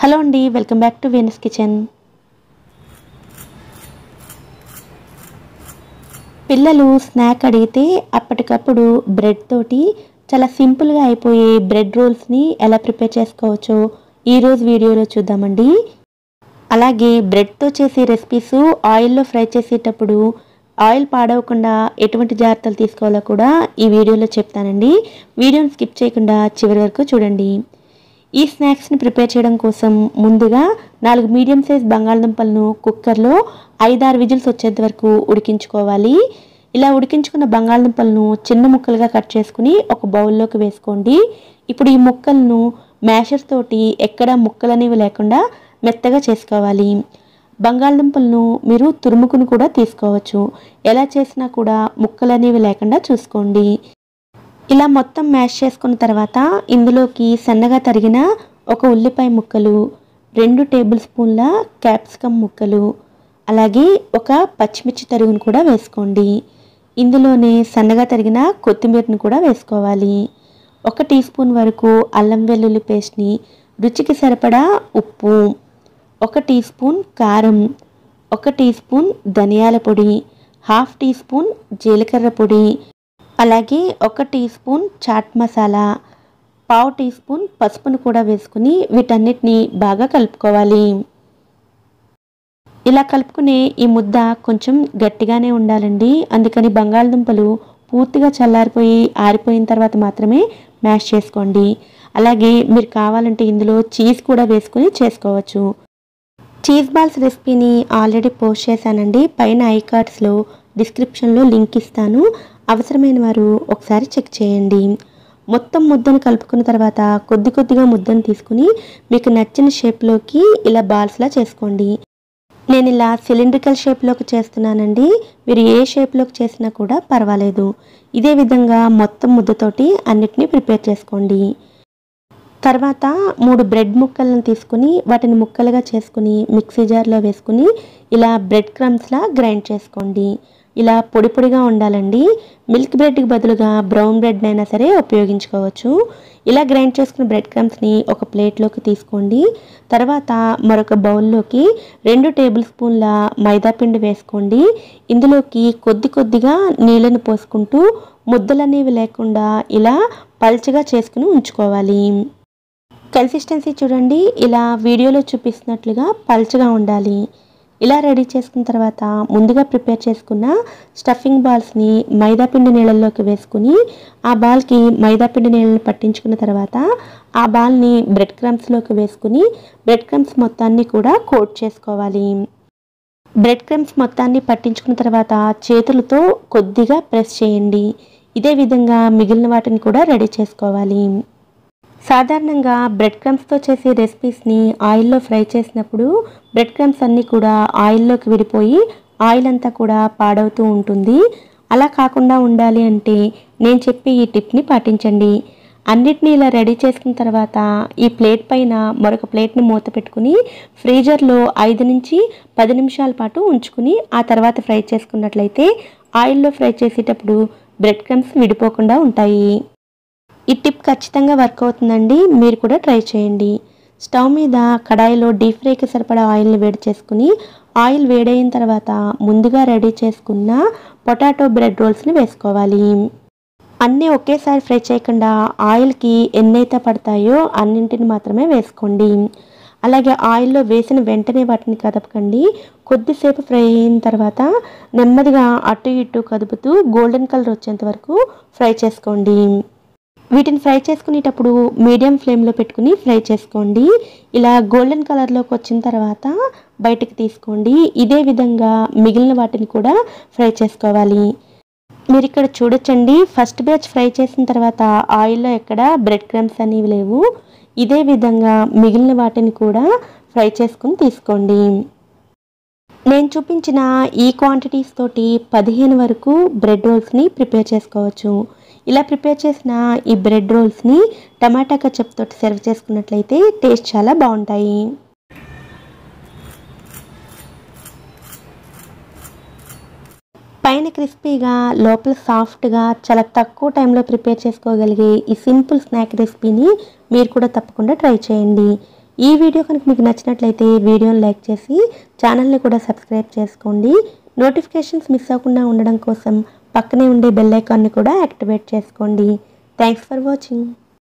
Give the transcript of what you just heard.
Hello అండి, welcome back to Venus kitchen. పిల్లలు snack అడిగితే అప్పటికప్పుడు బ్రెడ్ తోటి చాలా సింపుల్గా అయిపోయే బ్రెడ్ రోల్స్ని ఎలా ప్రిపేర్ చేసుకోవచ్చో ఈరోజు వీడియోలో చూద్దామండి. అలాగే బ్రెడ్తో చేసే రెసిపీస్ ఆయిల్లో ఫ్రై చేసేటప్పుడు ఆయిల్ పాడవకుండా ఎటువంటి జాగ్రత్తలు తీసుకోవాలో కూడా ఈ వీడియోలో చెప్తానండి. వీడియోని స్కిప్ చేయకుండా చివరి వరకు చూడండి. ఈ స్నాక్స్ని ప్రిపేర్ చేయడం కోసం ముందుగా 4 మీడియం సైజ్ బంగాళదుంపలను కుక్కర్లో 5-6 విజిల్స్ వచ్చేంత వరకు ఉడికించుకోవాలి. ఇలా ఉడికించుకున్న బంగాళదుంపలను చిన్న ముక్కలుగా కట్ చేసుకుని ఒక బౌల్లోకి వేసుకోండి. ఇప్పుడు ఈ ముక్కలను మ్యాషర్ తోటి ఎక్కడ ముక్కలు అనేవి లేకుండా మెత్తగా చేసుకోవాలి. బంగాళదుంపలను మీరు తురుముకుని కూడా తీసుకోవచ్చు. ఎలా చేసినా కూడా ముక్కలు అనేవి లేకుండా చూసుకోండి. ఇలా మొత్తం మ్యాష్ చేసుకున్న తర్వాత ఇందులోకి సన్నగా తరిగిన ఒక ఉల్లిపాయ ముక్కలు, 2 టేబుల్ స్పూన్ల క్యాప్సికమ్ ముక్కలు, అలాగే ఒక పచ్చిమిర్చి తరుగును కూడా వేసుకోండి. ఇందులోనే సన్నగా తరిగిన కొత్తిమీరను కూడా వేసుకోవాలి. 1 టీ స్పూన్ వరకు అల్లం వెల్లుల్లి పేస్ట్ని, రుచికి సరిపడా ఉప్పు, 1 టీ స్పూన్ కారం, 1 టీ స్పూన్ ధనియాల పొడి, 1/2 టీ స్పూన్ జీలకర్ర పొడి, అలాగే 1 teaspoon chaat masala, 1/2 teaspoon పసుపును కూడా వేసుకుని వీటన్నిటిని బాగా కలుపుకోవాలి. ఇలా కలుపుకునే ఈ ముద్ద కొంచెం గట్టిగానే ఉండాలండి. అందుకని బంగాళదుంపలు పూర్తిగా చల్లారిపోయి ఆరిపోయిన తర్వాత మాత్రమే మ్యాష్ చేసుకోండి. అలాగే మీరు కావాలంటే ఇందులో చీజ్ కూడా వేసుకుని చేసుకోవచ్చు. చీజ్ బాల్స్ రెసిపీని ఆల్రెడీ పోస్ట్ చేశానండి. పైన ఐ కార్డ్స్లో డిస్క్రిప్షన్లో లింక్ ఇస్తాను. అవసరమైన వారు ఒకసారి చెక్ చేయండి. మొత్తం ముద్దను కలుపుకున్న తర్వాత కొద్దిగా ముద్దను తీసుకుని మీకు నచ్చిన షేప్లోకి ఇలా బాల్స్లా చేసుకోండి. నేను ఇలా సిలిండ్రికల్ షేప్లోకి చేస్తున్నానండి. మీరు ఏ షేప్లోకి చేసినా కూడా పర్వాలేదు. ఇదే విధంగా మొత్తం ముద్దతోటి అన్నిటినీ ప్రిపేర్ చేసుకోండి. తర్వాత 3 బ్రెడ్ ముక్కలను తీసుకుని వాటిని ముక్కలుగా చేసుకుని మిక్సీ జార్లో వేసుకుని ఇలా బ్రెడ్ క్రమ్స్లా గ్రైండ్ చేసుకోండి. ఇలా పొడి పొడిగా ఉండాలండి. మిల్క్ బ్రెడ్కి బదులుగా బ్రౌన్ బ్రెడ్ అయినా సరే ఉపయోగించుకోవచ్చు. ఇలా గ్రైండ్ చేసుకున్న బ్రెడ్ క్రమ్స్ని ఒక ప్లేట్లోకి తీసుకోండి. తర్వాత మరొక బౌల్లోకి 2 టేబుల్ స్పూన్ల మైదా పిండి వేసుకోండి. ఇందులోకి కొద్దిగా నీళ్ళను పోసుకుంటూ ముద్దలనేవి లేకుండా ఇలా పల్చగా చేసుకుని ఉంచుకోవాలి. కన్సిస్టెన్సీ చూడండి, ఇలా వీడియోలో చూపిస్తున్నట్లుగా పల్చగా ఉండాలి. ఇలా రెడీ చేసుకున్న తర్వాత ముందుగా ప్రిపేర్ చేసుకున్న స్టఫింగ్ బాల్స్ని మైదాపిండి నీళ్ళల్లోకి వేసుకుని ఆ బాల్కి మైదాపిండి నీళ్ళని పట్టించుకున్న తర్వాత ఆ బాల్ని బ్రెడ్ క్రమ్స్లోకి వేసుకుని బ్రెడ్ క్రమ్స్ మొత్తాన్ని కూడా కోట్ చేసుకోవాలి. బ్రెడ్ క్రమ్స్ మొత్తాన్ని పట్టించుకున్న తర్వాత చేతులతో కొద్దిగా ప్రెస్ చేయండి. ఇదే విధంగా మిగిలిన వాటిని కూడా రెడీ చేసుకోవాలి. సాధారణంగా బ్రెడ్ క్రమ్స్తో చేసే రెసిపీస్ని ఆయిల్లో ఫ్రై చేసినప్పుడు బ్రెడ్ క్రమ్స్ అన్నీ కూడా ఆయిల్లోకి విడిపోయి ఆయిల్ అంతా కూడా పాడవుతూ ఉంటుంది. అలా కాకుండా ఉండాలి అంటే నేను చెప్పే ఈ టిప్ని పాటించండి. అన్నిటినీ ఇలా రెడీ చేసుకున్న తర్వాత ఈ ప్లేట్ పైన మరొక ప్లేట్ని మూత పెట్టుకుని ఫ్రీజర్లో 5 నుంచి 10 నిమిషాల పాటు ఉంచుకుని ఆ తర్వాత ఫ్రై చేసుకున్నట్లయితే ఆయిల్లో ఫ్రై చేసేటప్పుడు బ్రెడ్ క్రమ్స్ విడిపోకుండా ఉంటాయి. ఈ టిప్ ఖచ్చితంగా వర్క్ అవుతుందండి. మీరు కూడా ట్రై చేయండి. స్టవ్ మీద కడాయిలో డీప్ ఫ్రైకి సరిపడా ఆయిల్ని వేడి చేసుకుని ఆయిల్ వేడైన తర్వాత ముందుగా రెడీ చేసుకున్న పొటాటో బ్రెడ్ రోల్స్ని వేసుకోవాలి. అన్నీ ఒకేసారి ఫ్రై చేయకుండా ఆయిల్కి ఎన్నైతే పడతాయో అన్నింటిని మాత్రమే వేసుకోండి. అలాగే ఆయిల్లో వేసిన వెంటనే వాటిని కదపకండి. కొద్దిసేపు ఫ్రై అయిన తర్వాత నెమ్మదిగా అటు ఇటు కదుపుతూ గోల్డెన్ కలర్ వచ్చేంత వరకు ఫ్రై చేసుకోండి. వీటిని ఫ్రై చేసుకునేటప్పుడు మీడియం ఫ్లేమ్లో పెట్టుకుని ఫ్రై చేసుకోండి. ఇలా గోల్డెన్ కలర్లోకి వచ్చిన తర్వాత బయటకు తీసుకోండి. ఇదే విధంగా మిగిలిన వాటిని కూడా ఫ్రై చేసుకోవాలి. మీరు ఇక్కడ చూడొచ్చండి, ఫస్ట్ బ్యాచ్ ఫ్రై చేసిన తర్వాత ఆయిల్లో ఎక్కడ బ్రెడ్ క్రమ్స్ అనేవి లేవు. ఇదే విధంగా మిగిలిన వాటిని కూడా ఫ్రై చేసుకుని తీసుకోండి. నేను చూపించిన ఈ క్వాంటిటీస్ తోటి 15 వరకు బ్రెడ్ రోల్స్ని ప్రిపేర్ చేసుకోవచ్చు. ఇలా ప్రిపేర్ చేసిన ఈ బ్రెడ్ రోల్స్ని టమాటా కచప్ తోటి సర్వ్ చేసుకున్నట్లయితే టేస్ట్ చాలా బాగుంటాయి. పైన క్రిస్పీగా లోపల సాఫ్ట్గా చాలా తక్కువ టైంలో ప్రిపేర్ చేసుకోగలిగే ఈ సింపుల్ స్నాక్ రెసిపీని మీరు కూడా తప్పకుండా ట్రై చేయండి. ఈ వీడియో కనుక మీకు నచ్చినట్లయితే వీడియోని లైక్ చేసి ఛానల్ని కూడా సబ్స్క్రైబ్ చేసుకోండి. నోటిఫికేషన్స్ మిస్ అవ్వకుండా ఉండడం కోసం పక్కనే ఉండే బెల్ ఐకాన్ని కూడా యాక్టివేట్ చేసుకోండి. Thanks for watching.